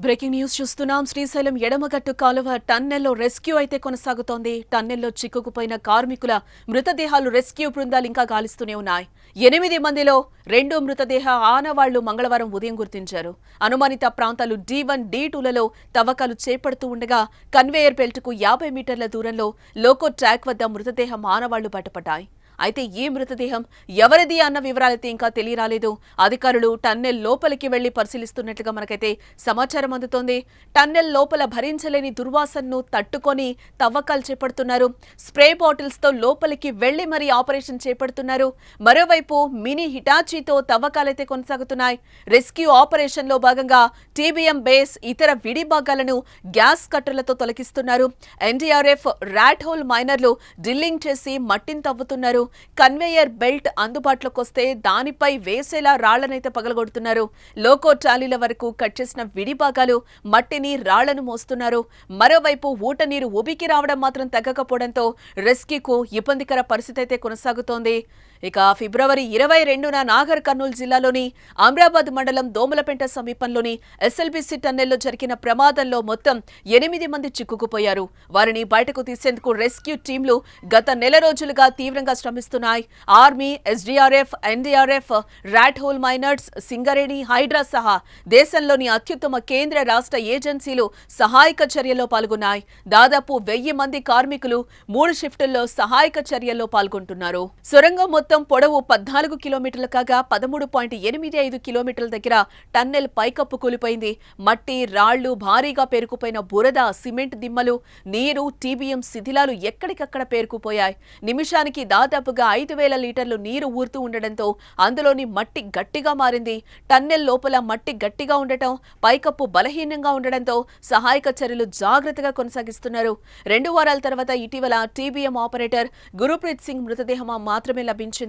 Breaking news చూస్తున్నాం. శ్రీశైలం ఎడమగట్టు కాలువ టన్నెల్లో rescue అయితే కొనసాగుతోంది. టన్నెల్లో చిక్కుకుపోయిన కార్మికుల మృతదేహాలు రెస్క్యూ బృందాలు ఇంకా గాలిస్తూనే ఉన్నాయి. 8 మందిలో 2 మృతదేహ ఆనవాళ్లు మంగళవారం ఉదయం గుర్తించారు. అనుమానిత ప్రాంతాలు D1, D2లలో తవ్వకాలు చేపడుతూ ఉండగా కన్వేయర్ బెల్ట్కు 50 మీటర్ల దూరంలో లోకో ట్రాక్ వద్ద మృతదేహం ఆనవాళ్లు బయటపడ్డాయి. అయితే ఈ మృతదేహం ఎవరిది అన్న వివరాలైతే ఇంకా తెలియరాలేదు. అధికారులు టన్నెల్ లోపలికి వెళ్లి పరిశీలిస్తున్నట్లుగా మనకైతే సమాచారం అందుతోంది. టన్నెల్ లోపల భరించలేని దుర్వాసనను తట్టుకొని తవ్వకాలు చేపడుతున్నారు. స్ప్రే బాటిల్స్ తో లోపలికి వెళ్లి మరీ ఆపరేషన్ చేపడుతున్నారు. మరోవైపు మినీ హిటాచీతో తవ్వకాలైతే కొనసాగుతున్నాయి. రెస్క్యూ ఆపరేషన్ లో భాగంగా TBM బేస్ ఇతర విడి భాగాలను గ్యాస్ కట్టర్లతో తొలగిస్తున్నారు. NDRF ర్యాట్ హోల్ మైనర్లు డ్రిల్లింగ్ చేసి మట్టిని తవ్వుతున్నారు. కన్వేయర్ బెల్ట్ అందుబాటులోకి వస్తే దానిపై వేసేలా రాళ్లనైతే పగలగొడుతున్నారు. లోకో ట్రాలీల వరకు కట్ చేసిన విడి భాగాలు మట్టిని రాళ్లను మోస్తున్నారు. మరోవైపు ఊట నీరు ఉబికి రావడం మాత్రం తగ్గకపోవడంతో రెస్క్యూకు ఇబ్బందికర పరిస్థితి అయితే కొనసాగుతోంది. ఇక ఫిబ్రవరి 22న నాగర్ కర్నూలు జిల్లాలోని అమ్రాబాద్ మండలం దోమలపెంట సమీపంలోని SLBC టన్నెల్లో జరిగిన ప్రమాదంలో మొత్తం 8 మంది చిక్కుకుపోయారు. వారిని బయటకు తీసేందుకు రెస్క్యూ టీంలు గత నెల రోజులుగా తీవ్రంగా శ్రమిస్తున్నాయి. Army, SDRF, NDRF, rat hole miners, Singareni, Hydraa సహా దేశంలోని అత్యుత్తమ కేంద్ర రాష్ట్ర ఏజెన్సీలు సహాయక చర్యల్లో పాల్గొన్నాయి. దాదాపు 1000 మంది కార్మికులు 3 షిఫ్టుల్లో సహాయక చర్యల్లో పాల్గొంటున్నారు. సొరంగం మొత్తం పొడవు 14 కిలోమీటర్లు కాగా 13.85 కిలోమీటర్ల దగ్గర టన్నెల్ పైకప్పు కూలిపోయింది. మట్టి, రాళ్లు, భారీగా పేరుకుపోయిన బురద, సిమెంట్ దిమ్మలు, నీరు, TBM శిథిలాలు ఎక్కడికక్కడ పేరుకుపోయాయి. నిమిషానికి దాదాపుగా 5000 లీటర్లు నీరు ఊరుతూ ఉండడంతో అందులోని మట్టి గట్టిగా మారింది. టన్నెల్ లోపల మట్టి గట్టిగా ఉండటం, పైకప్పు బలహీనంగా ఉండడంతో సహాయక చర్యలు జాగ్రత్తగా కొనసాగిస్తున్నారు. 2 వారాల తర్వాత ఇటీవల TBM ఆపరేటర్ గురుప్రీత్ సింగ్ మృతదేహం మాత్రమే లభించింది.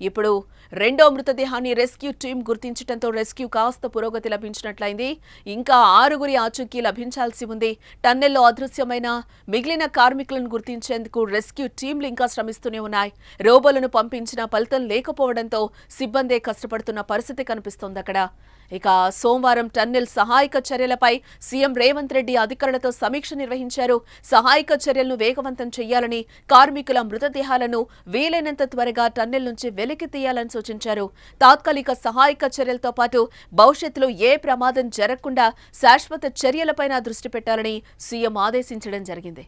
ఇప్పుడు రెండో మృతదేహాన్ని రెస్క్యూ టీం గుర్తించడంతో రెస్క్యూ కాస్త పురోగతి లభించినట్లయింది. ఇంకా 6గురి ఆచూకీ లభించాల్సి ఉంది. టన్నెల్లో అదృశ్యమైన మిగిలిన కార్మికులను గుర్తించేందుకు రెస్క్యూ టీంలు ఇంకా శ్రమిస్తూనే ఉన్నాయి. రోబోలను పంపించిన ఫలితం లేకపోవడంతో సిబ్బందే కష్టపడుతున్న పరిస్థితి కనిపిస్తోంది అక్కడ. ఇక సోమవారం టన్నెల్ సహాయక చర్యలపై సీఎం రేవంత్ రెడ్డి అధికారులతో సమీక్ష నిర్వహించారు. సహాయక చర్యలను వేగవంతం చేయాలని, కార్మికుల మృతదేహాలను వీలైనంత త్వరగా టన్నెల్ నుంచి వెలికి తీయాలని సూచించారు. తాత్కాలిక సహాయక చర్యలతో పాటు భవిష్యత్తులో ఏ ప్రమాదం జరగకుండా శాశ్వత చర్యలపైన దృష్టి పెట్టాలని సీఎం ఆదేశించడం జరిగింది.